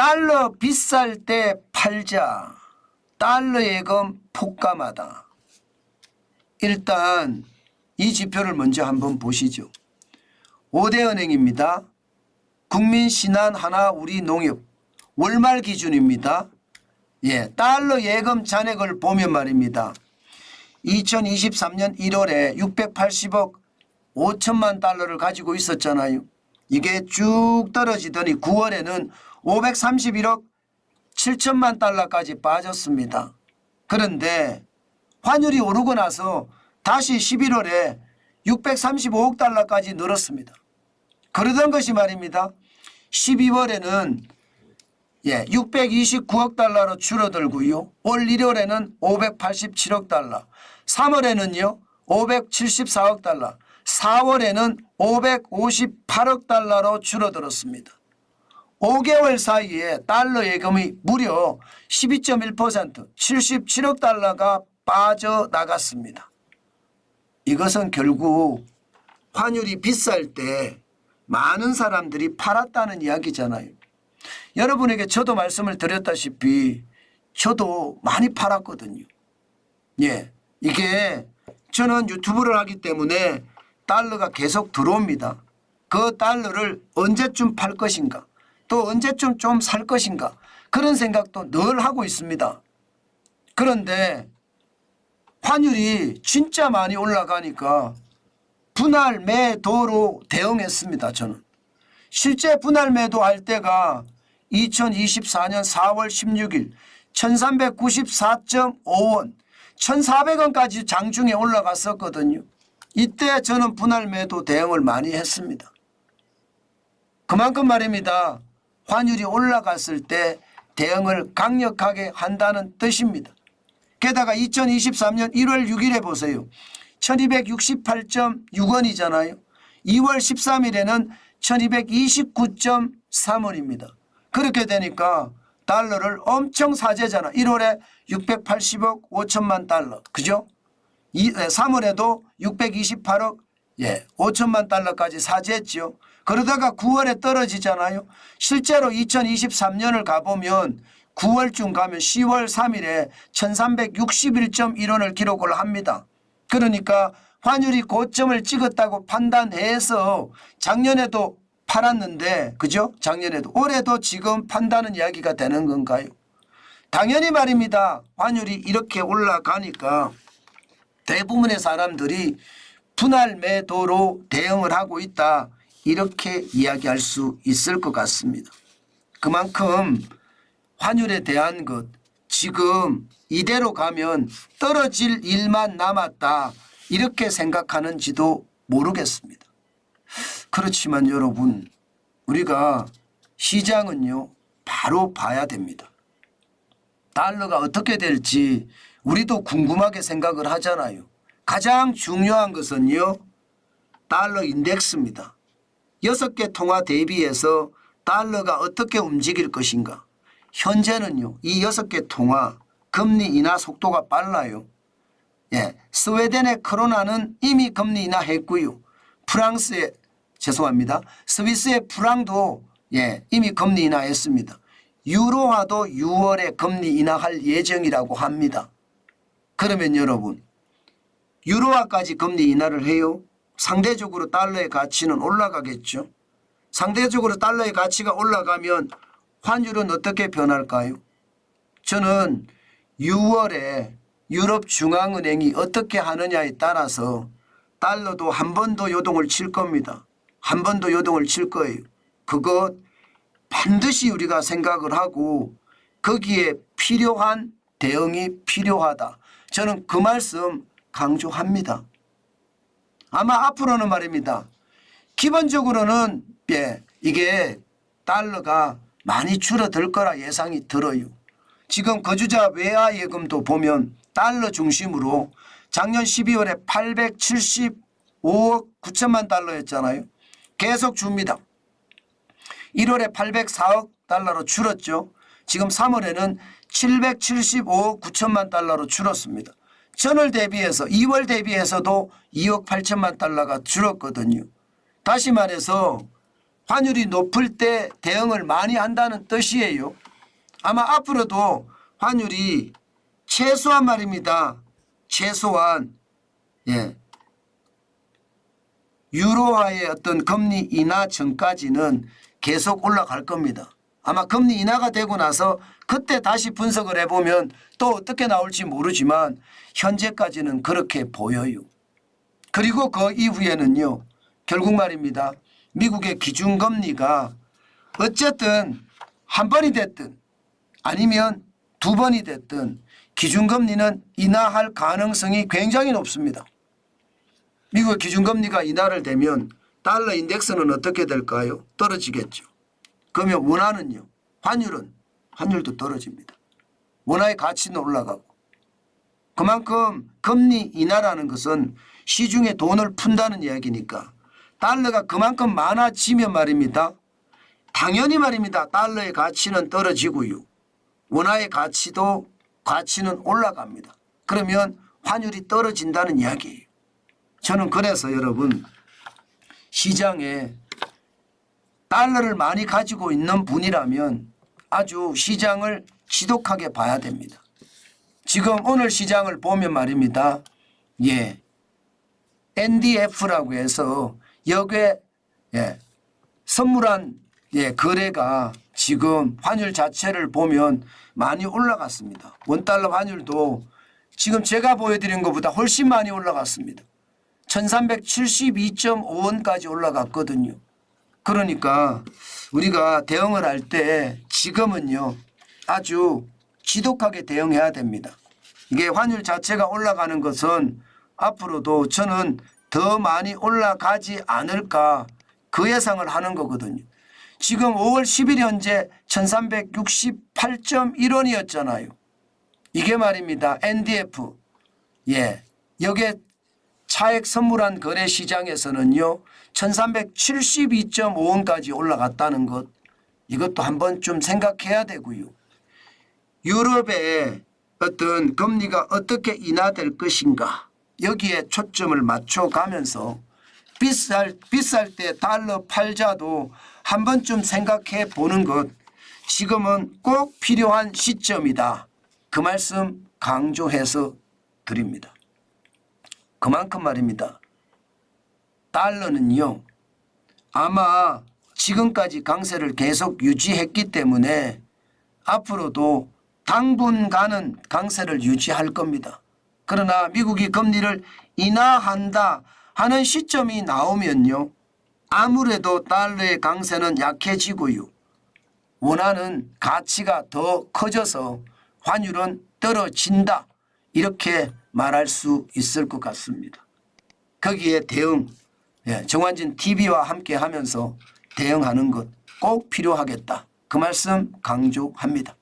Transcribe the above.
달러 비쌀 때 팔자. 달러 예금 폭감하다. 일단 이 지표를 먼저 한번 보시죠. 5대 은행입니다. 국민신한, 하나, 우리농협. 월말 기준입니다. 달러 예금 잔액을 보면 말입니다. 2023년 1월에 680억 5천만 달러를 가지고 있었잖아요. 이게 쭉 떨어지더니 9월에는 531억 7천만 달러까지 빠졌습니다. 그런데 환율이 오르고 나서 다시 11월에 635억 달러까지 늘었습니다. 그러던 것이 말입니다. 12월에는 629억 달러로 줄어들고요. 올 1월에는 587억 달러, 3월에는요 574억 달러, 4월에는 558억 달러로 줄어들었습니다. 5개월 사이에 달러 예금이 무려 12.1% 77억 달러가 빠져나갔습니다. 이것은 결국 환율이 비쌀 때 많은 사람들이 팔았다는 이야기잖아요. 여러분에게 저도 말씀을 드렸다시피 저도 많이 팔았거든요. 이게 저는 유튜브를 하기 때문에 달러가 계속 들어옵니다. 그 달러를 언제쯤 팔 것인가, 또 언제쯤 좀 살 것인가, 그런 생각도 늘 하고 있습니다. 그런데 환율이 진짜 많이 올라가니까 분할 매도로 대응했습니다. 저는 실제 분할 매도할 때가 2024년 4월 16일 1394.5원 1400원까지 장중에 올라갔었거든요. 이때 저는 분할 매도 대응을 많이 했습니다. 그만큼 말입니다. 환율이 올라갔을 때 대응을 강력하게 한다는 뜻입니다. 게다가 2023년 1월 6일에 보세요. 1268.6원이잖아요. 2월 13일에는 1229.3원입니다. 그렇게 되니까 달러를 엄청 사재잖아. 1월에 680억 5천만 달러. 그죠? 3월에도 628억 5천만 달러까지 사재했죠. 그러다가 9월에 떨어지잖아요. 실제로 2023년을 가보면 9월쯤 가면 10월 3일에 1361.1원을 기록을 합니다. 그러니까 환율이 고점을 찍었다고 판단해서 작년에도 팔았는데, 그죠? 작년에도. 올해도 지금 판다는 이야기가 되는 건가요? 당연히 말입니다. 환율이 이렇게 올라가니까 대부분의 사람들이 분할 매도로 대응을 하고 있다, 이렇게 이야기할 수 있을 것 같습니다. 그만큼 환율에 대한 것, 지금 이대로 가면 떨어질 일만 남았다, 이렇게 생각하는지도 모르겠습니다. 그렇지만 여러분, 우리가 시장은요 바로 봐야 됩니다. 달러가 어떻게 될지 우리도 궁금하게 생각을 하잖아요. 가장 중요한 것은요 달러 인덱스입니다. 6개 통화 대비해서 달러가 어떻게 움직일 것인가. 현재는요 이 6개 통화 금리 인하 속도가 빨라요. 스웨덴의 크로나는 이미 금리 인하했고요. 프랑스의 스위스의 프랑도 이미 금리 인하했습니다. 유로화도 6월에 금리 인하할 예정이라고 합니다. 그러면 여러분, 유로화까지 금리 인하를 해요. 상대적으로 달러의 가치는 올라가겠죠. 상대적으로 달러의 가치가 올라가면 환율은 어떻게 변할까요? 저는 6월에 유럽중앙은행이 어떻게 하느냐에 따라서 달러도 한 번 더 요동을 칠 겁니다. 한 번 더 요동을 칠 거예요. 그것 반드시 우리가 생각을 하고 거기에 필요한 대응이 필요하다. 저는 그 말씀 강조합니다. 아마 앞으로는 말입니다. 기본적으로는 이게 달러가 많이 줄어들 거라 예상이 들어요. 지금 거주자 외화 예금도 보면 달러 중심으로 작년 12월에 875억 9천만 달러였잖아요. 계속 줍니다. 1월에 804억 달러로 줄었죠. 지금 3월에는 775억 9천만 달러로 줄었습니다. 전월 대비해서 2월 대비해서도 2억 8천만 달러가 줄었거든요. 다시 말해서 환율이 높을 때 대응을 많이 한다는 뜻이에요. 아마 앞으로도 환율이 최소한 말입니다. 최소한 유로화의 어떤 금리 인하 전까지는 계속 올라갈 겁니다. 아마 금리 인하가 되고 나서 그때 다시 분석을 해보면 또 어떻게 나올지 모르지만 현재까지는 그렇게 보여요. 그리고 그 이후에는요. 결국 말입니다. 미국의 기준금리가 어쨌든 한 번이 됐든 아니면 두 번이 됐든 기준금리는 인하할 가능성이 굉장히 높습니다. 미국의 기준금리가 인하를 되면 달러 인덱스는 어떻게 될까요? 떨어지겠죠. 그러면 원화는요. 환율도 떨어집니다. 원화의 가치는 올라가고 그만큼 금리 인하라는 것은 시중에 돈을 푼다는 이야기니까 달러가 그만큼 많아지면 말입니다. 당연히 말입니다. 달러의 가치는 떨어지고요. 원화의 가치는 올라갑니다. 그러면 환율이 떨어진다는 이야기예요. 저는 그래서 여러분 시장에 달러를 많이 가지고 있는 분이라면 아주 시장을 지독하게 봐야 됩니다. 지금 오늘 시장을 보면 말입니다. NDF라고 해서 여기에 선물한 거래가 지금 환율 자체를 보면 많이 올라갔습니다. 원달러 환율도 지금 제가 보여드린 것보다 훨씬 많이 올라갔습니다. 1372.5원까지 올라갔거든요. 그러니까 우리가 대응을 할 때 지금은요 아주 지독하게 대응해야 됩니다. 이게 환율 자체가 올라가는 것은 앞으로도 저는 더 많이 올라가지 않을까 그 예상을 하는 거거든요. 지금 5월 10일 현재 1368.1원이었잖아요. 이게 말입니다. NDF. 여기에 차액 선물한 거래 시장에서는요. 1372.5원까지 올라갔다는 것. 이것도 한번 좀 생각해야 되고요. 유럽의 어떤 금리가 어떻게 인하될 것인가. 여기에 초점을 맞춰가면서 비쌀 때 달러 팔자도 한 번쯤 생각해 보는 것 지금은 꼭 필요한 시점이다. 그 말씀 강조해서 드립니다. 그만큼 말입니다. 달러는요. 아마 지금까지 강세를 계속 유지했기 때문에 앞으로도 당분간은 강세를 유지할 겁니다. 그러나 미국이 금리를 인하한다 하는 시점이 나오면요. 아무래도 달러의 강세는 약해지고요. 원화는 가치가 더 커져서 환율은 떨어진다. 이렇게 말할 수 있을 것 같습니다. 거기에 대응, 정환진 TV와 함께 하면서 대응하는 것 꼭 필요하겠다. 그 말씀 강조합니다.